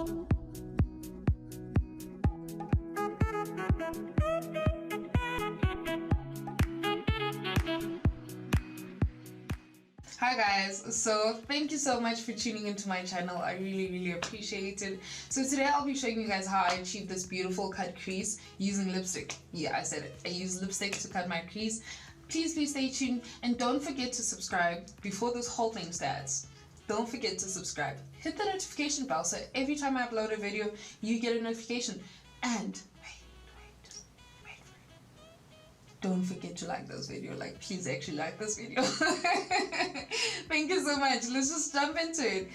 Hi guys, so thank you so much for tuning into my channel. I really appreciate it. So today I'll be showing you guys how I achieved this beautiful cut crease using lipstick. Yeah, I said it. I use lipstick to cut my crease. Please stay tuned and don't forget to subscribe before this whole thing starts. Don't forget to subscribe. Hit the notification bell so every time I upload a video you get a notification. And wait. Don't forget to like this video. Like, please actually like this video. Thank you so much. Let's just jump into it.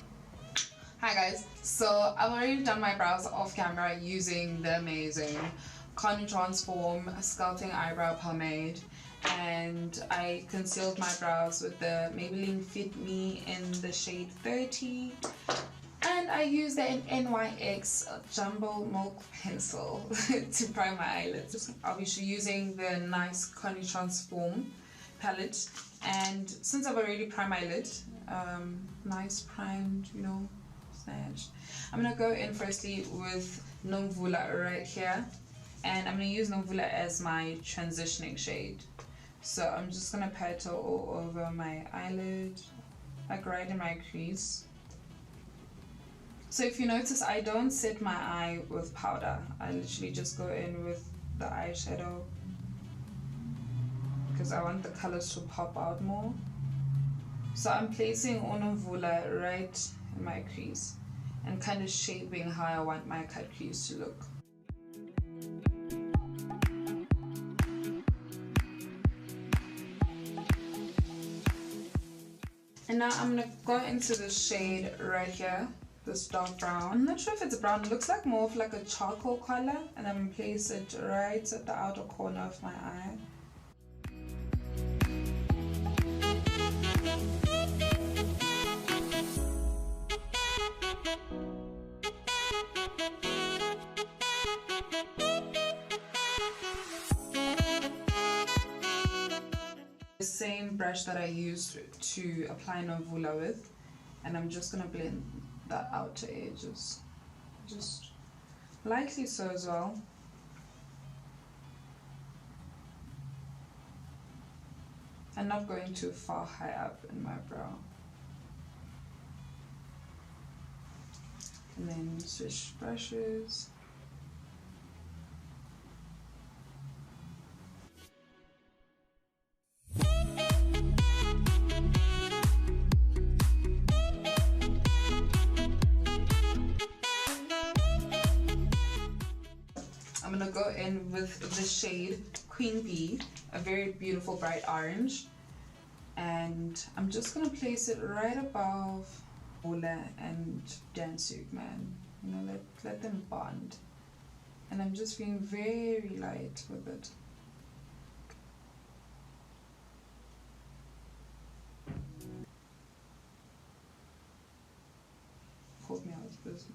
Hi guys, so I've already done my brows off camera using the amazing Connie Transform Sculpting Eyebrow Pomade, and I concealed my brows with the Maybelline Fit Me in the shade 30, and I used the NYX Jumbo Milk Pencil to prime my eyelids. I'll be using the nice Connie Transform palette, and since I've already primed my lid, nice primed, you know, snatched, I'm gonna go in firstly with Nomvula right here, and I'm gonna use Nomvula as my transitioning shade. So I'm just gonna pat all over my eyelid, like right in my crease. So if you notice, I don't set my eye with powder. I literally just go in with the eyeshadow because I want the colors to pop out more. So I'm placing Nomvula right in my crease and kind of shaping how I want my cut crease to look. And now I'm gonna go into the shade right here, this dark brown. I'm not sure if it's brown, it looks like more of like a charcoal color, and I'm gonna place it right at the outer corner of my eye. The same brush that I used to apply Nomvula with, and I'm just gonna blend the outer edges, just lightly so as well. And not going too far high up in my brow. And then switch brushes. I'm gonna go in with the shade Queen Bee, a very beautiful bright orange, and I'm just gonna place it right above Ola and Dansuk, man. You know, let them bond. And I'm just being very light with it. Hold me out of this.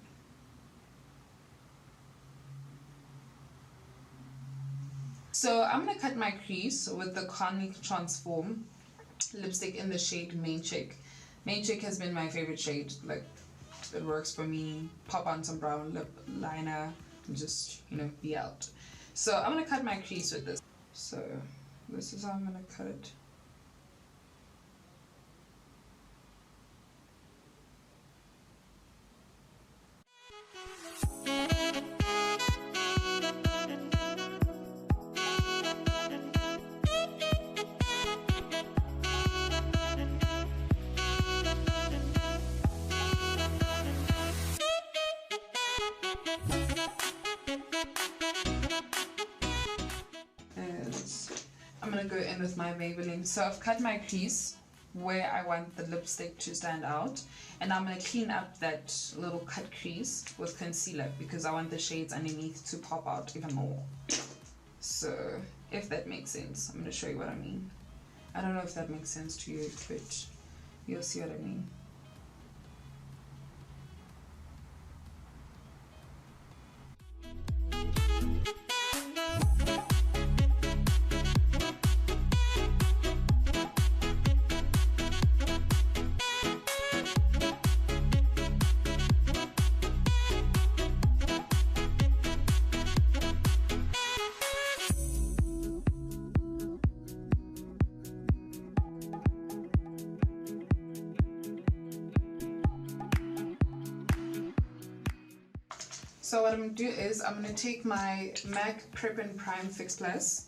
So I'm gonna cut my crease with the Connie Transform lipstick in the shade Main Chick. Main Chick has been my favorite shade. Like, it works for me. Pop on some brown lip liner and just, you know, be out. So I'm gonna cut my crease with this. So this is how I'm gonna cut it. I'm gonna go in with my Maybelline. So I've cut my crease where I want the lipstick to stand out, and I'm gonna clean up that little cut crease with concealer because I want the shades underneath to pop out even more. So if that makes sense, I'm gonna show you what I mean. I don't know if that makes sense to you, but you'll see what I mean. So what I'm going to do is I'm going to take my MAC Prep and Prime Fix Plus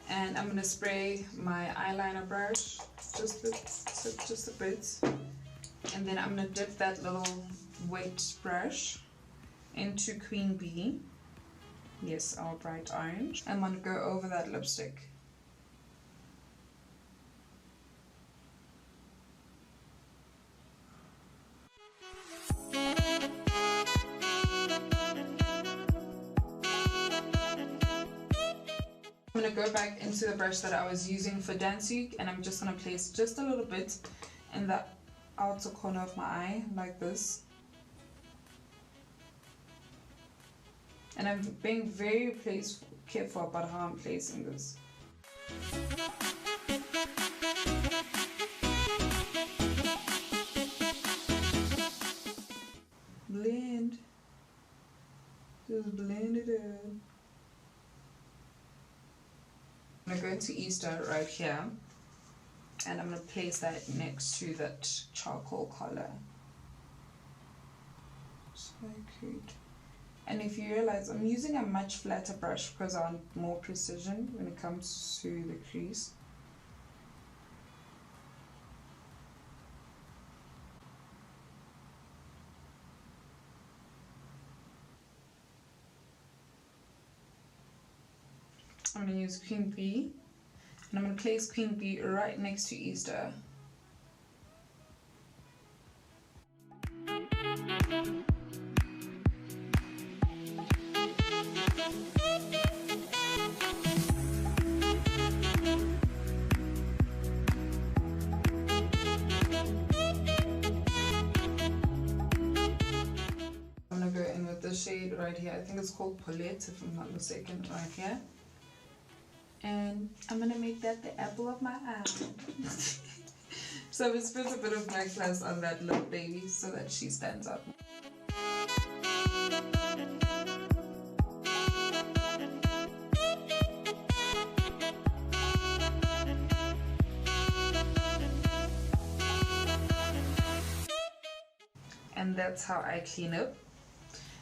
and I'm going to spray my eyeliner brush just a bit, and then I'm going to dip that little wet brush into Queen Bee. Yes, our bright orange. I'm going to go over that lipstick. I'm going to go back into the brush that I was using for dancing, and I'm just going to place just a little bit in the outer corner of my eye like this. And I'm being very careful about how I'm placing this. Blend. Just blend it in. I'm going to go into Easter right here, and I'm going to place that next to that charcoal color. So cute. And if you realize, I'm using a much flatter brush because I want more precision when it comes to the crease. I'm going to use Queen Bee, and I'm going to place Queen Bee right next to Easter. I'm going to go in with this shade right here. I think it's called Paulette, if I'm not mistaken, right here. And I'm going to make that the apple of my eye. So we spent a bit of MAC Plus on that little baby so that she stands up. And that's how I clean up.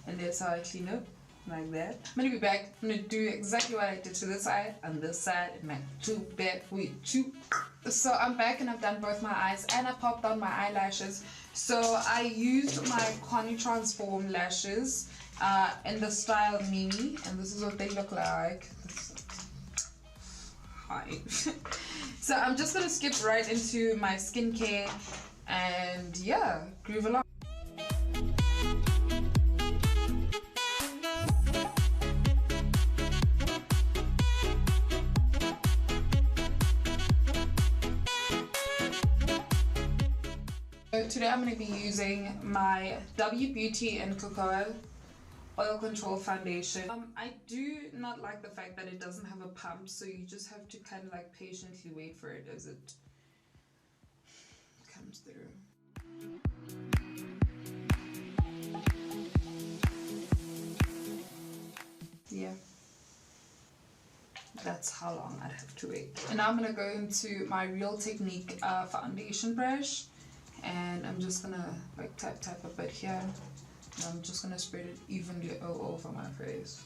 And that's how I clean up, like that. I'm gonna be back. I'm gonna do exactly what I did to this side and this side, and my two back with you. So I'm back and I've done both my eyes and I popped on my eyelashes. So I used my Connie Transform lashes in the style Mimi, and this is what they look like. Hi. So I'm just gonna skip right into my skincare and yeah, groove along. So today I'm going to be using my W Beauty and Cocoa Oil Control Foundation. I do not like the fact that it doesn't have a pump, so you just have to kind of like patiently wait for it as it comes through. Yeah. That's how long I'd have to wait. And now I'm going to go into my Real Technique foundation brush. And I'm just gonna like tap a bit here, and I'm just gonna spread it evenly all over my face.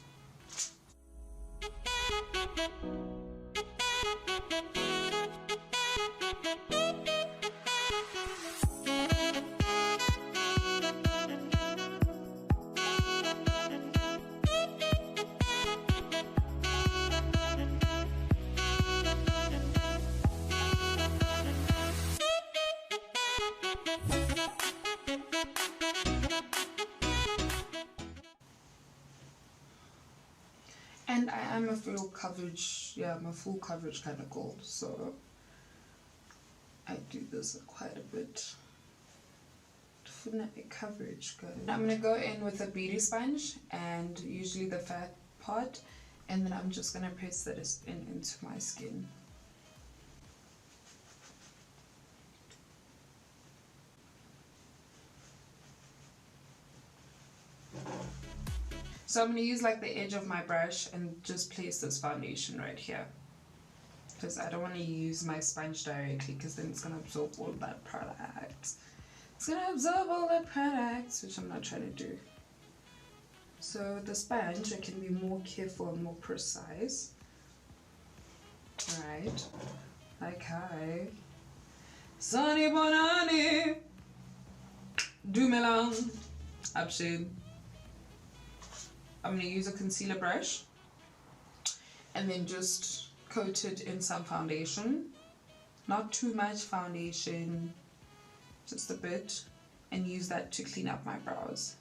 And I am a full coverage, yeah, I'm a full coverage kind of girl, so I do this quite a bit. Definitely coverage, good. I'm gonna go in with a beauty sponge and usually the fat part, and then I'm just gonna press that into my skin. So I'm going to use like the edge of my brush and just place this foundation right here, because I don't want to use my sponge directly because then it's going to absorb all that product. It's going to absorb all that product, which I'm not trying to do. So with the sponge, I can be more careful and more precise. Right, like hi. Sunny Bonani, do melang, upshade. I'm gonna use a concealer brush and then just coat it in some foundation. Not too much foundation, just a bit, and use that to clean up my brows.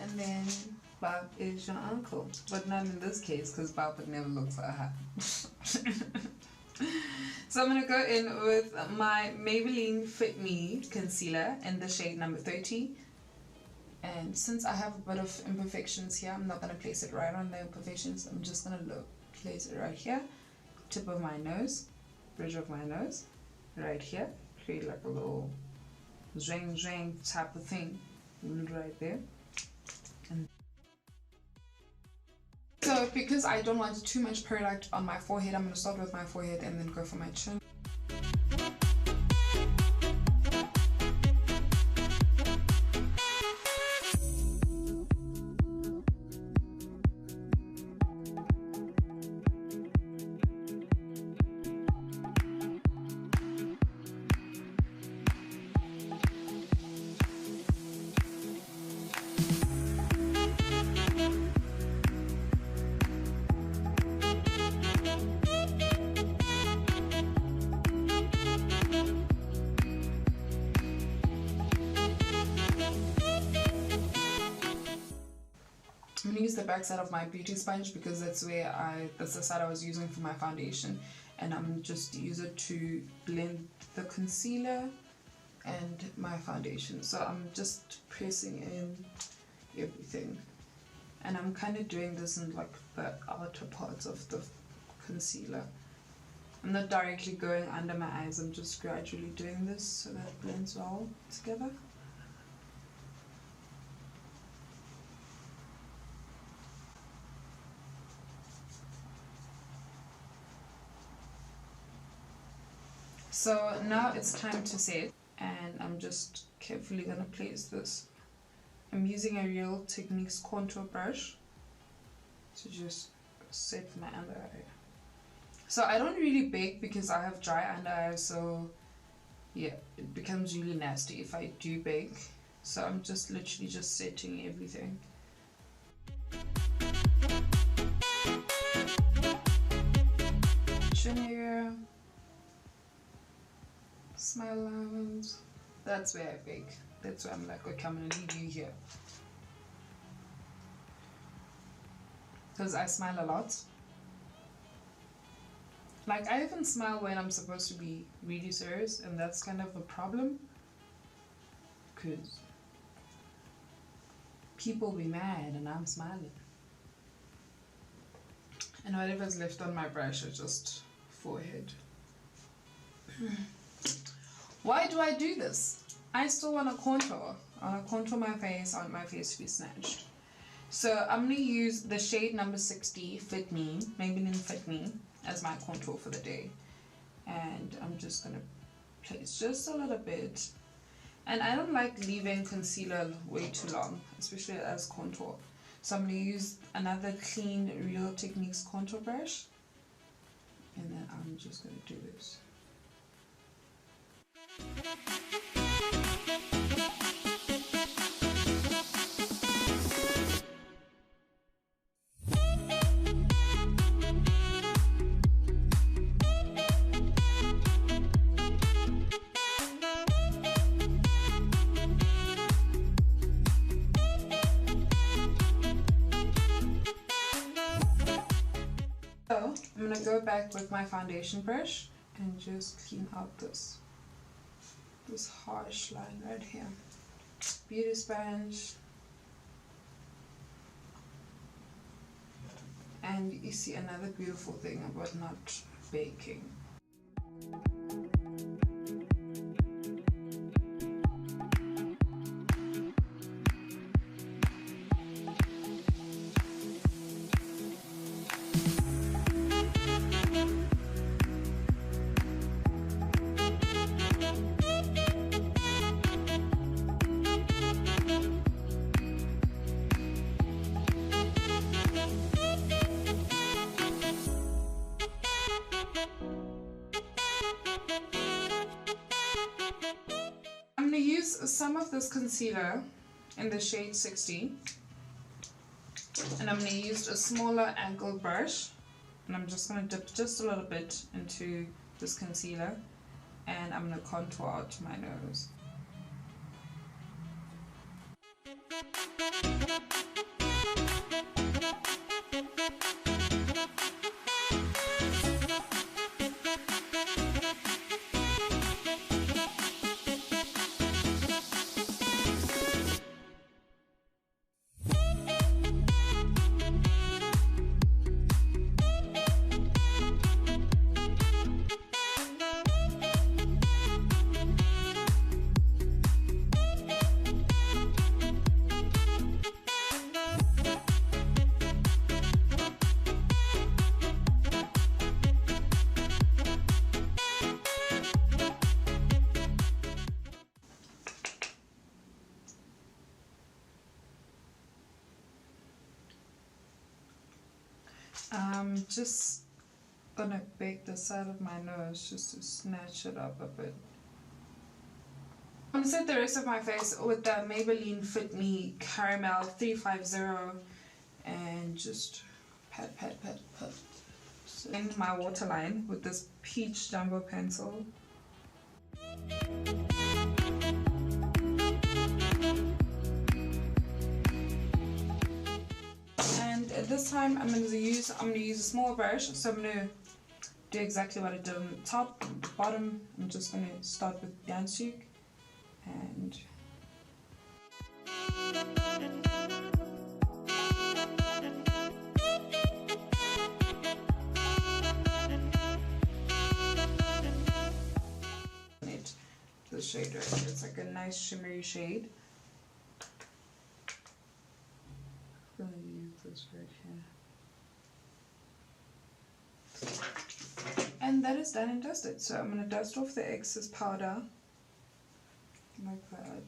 And then Bob is your uncle, but not in this case because Bob would never look for a hat. So I'm going to go in with my Maybelline Fit Me concealer in the shade number 30. And since I have a bit of imperfections here, I'm not going to place it right on the imperfections. I'm just going to place it right here, tip of my nose, bridge of my nose, right here. Create like a little zhang zhang type of thing right there. And so because I don't want too much product on my forehead, I'm going to start with my forehead and then go for my chin. I'm going to use the back side of my beauty sponge because that's the side I was using for my foundation, and I'm just use it to blend the concealer and my foundation. So I'm just pressing in everything, and I'm kind of doing this in like the outer parts of the concealer. I'm not directly going under my eyes, I'm just gradually doing this so that it blends well together. So now it's time to set, and I'm just carefully going to place this. I'm using a Real Techniques contour brush to just set my under eye. So I don't really bake because I have dry under eyes, so yeah, it becomes really nasty if I do bake. So I'm just literally just setting everything. Chin area. Smile lines. That's where I bake. That's where I'm like, okay, I'm gonna leave you here. Because I smile a lot. Like, I even smile when I'm supposed to be really serious, and that's kind of a problem. Because people be mad and I'm smiling. And whatever's left on my brush is just forehead. Why do I do this? I still want to contour. I want to contour my face. I want my face to be snatched. So I'm going to use the shade number 60, Fit Me, Maybelline Fit Me, as my contour for the day. And I'm just going to place just a little bit. And I don't like leaving concealer way too long, especially as contour. So I'm going to use another clean Real Techniques contour brush. And then I'm just going to do this. So I'm going to go back with my foundation brush and just clean out this harsh line right here. Beauty sponge. And you see another beautiful thing about not baking. this concealer in the shade 60, and I'm going to use a smaller angled brush, and I'm just going to dip just a little bit into this concealer, and I'm going to contour out my nose. I'm just gonna bake the side of my nose just to snatch it up a bit. I'm gonna set the rest of my face with the Maybelline Fit Me Caramel 350 and just pat. So in my waterline with this peach jumbo pencil. This time I'm going to use a small brush, so I'm going to do exactly what I did on the top, bottom. I'm just going to start with Yansuk and the shade right here. It's like a nice shimmery shade. I'm going to use this right here. And that is done and dusted. So I'm going to dust off the excess powder like that.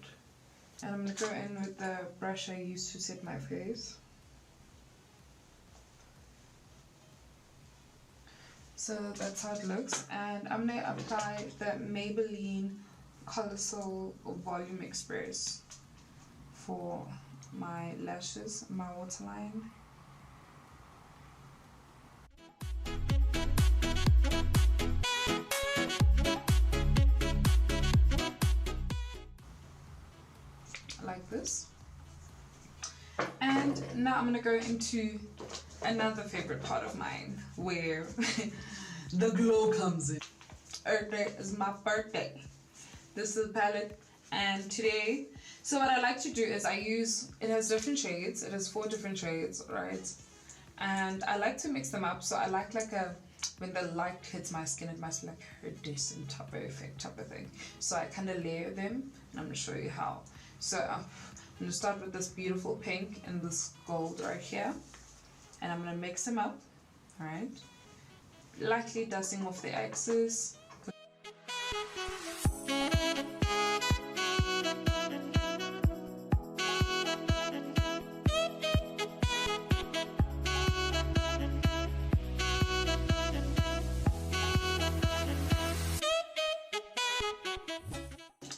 And I'm going to go in with the brush I used to set my face. So that's how it looks. And I'm going to apply the Maybelline Colossal Volume Express for my lashes, my waterline. Like this. And now I'm gonna go into another favorite part of mine where the glow comes in. Earth Day is my birthday. This is the palette, and today, so what I like to do is it has different shades. It has 4 different shades, right? And I like to mix them up. So I like when the light hits my skin, it must be like a decent type of effect type of thing. So I kind of layer them, and I'm going to show you how. So I'm going to start with this beautiful pink and this gold right here. And I'm going to mix them up, alright? Lightly dusting off the excess.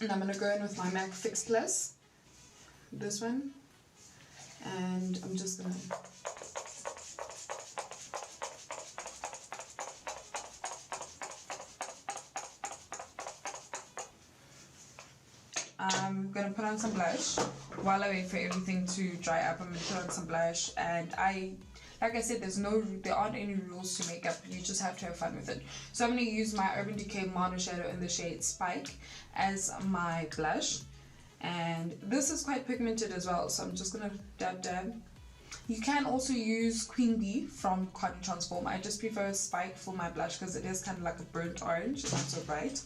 And I'm going to go in with my MAC Fix Plus, this one, and I'm just going to I'm going to put on some blush. While I wait for everything to dry up, I'm going to put on some blush, and like I said, there aren't any rules to makeup. You just have to have fun with it. So I'm going to use my Urban Decay Mono Shadow in the shade Spike as my blush. And this is quite pigmented as well, so I'm just going to dab. You can also use Queen Bee from Connie Transform. I just prefer Spike for my blush because it is kind of like a burnt orange. It's not so bright.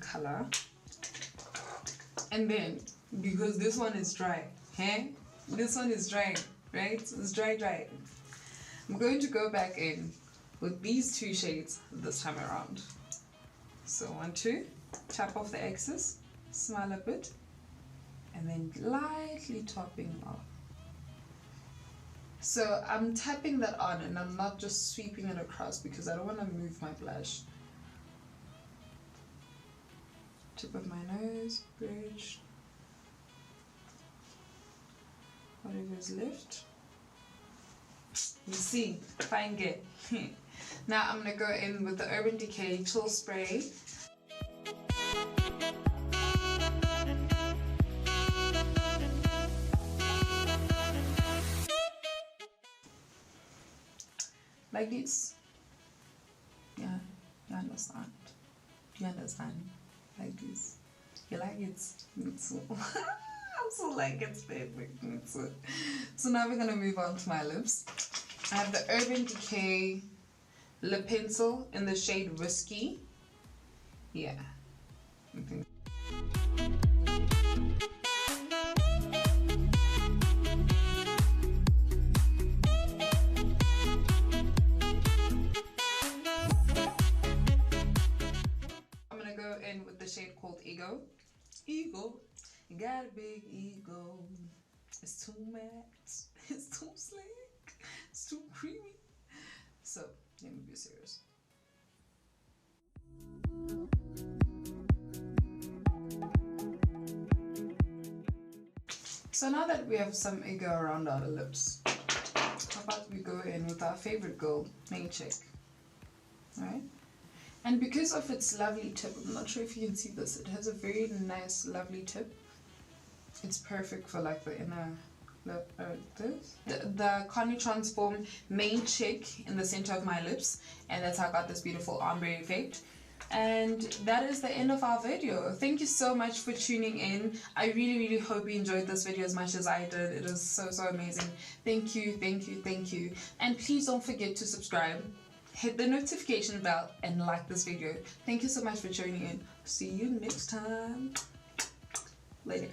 Color. And then, because this one is dry, this one is dry, right? It's dry. I'm going to go back in with these 2 shades this time around. So 1, 2, tap off the excess, smile a bit, and then lightly topping off. So I'm tapping that on and I'm not just sweeping it across because I don't want to move my blush. Tip of my nose, bridge, whatever is left. You see, fine get. Now I'm gonna go in with the Urban Decay Chill Spray. Like this. Yeah, you understand. You understand? Like this. You like it? Me too. I'm so like it's perfect. Me too. So now we're gonna move on to my lips. I have the Urban Decay lip pencil in the shade Risky. Yeah. I'm gonna go in with the shade called Ego. Ego. You got a big ego. It's too matte. It's too slick. It's too creamy. So, let me be serious. So now that we have some ego around our lips, how about we go in with our favorite girl, Main Chick. Alright? And because of its lovely tip, I'm not sure if you can see this, it has a very nice, lovely tip. It's perfect for like the inner lip, the Connie Transform Main Chick in the center of my lips, and that's how I got this beautiful ombre effect. And that is the end of our video. Thank you so much for tuning in. I really hope you enjoyed this video as much as I did. It was so amazing. Thank you. And please don't forget to subscribe, hit the notification bell, and like this video. Thank you so much for tuning in. See you next time. Later.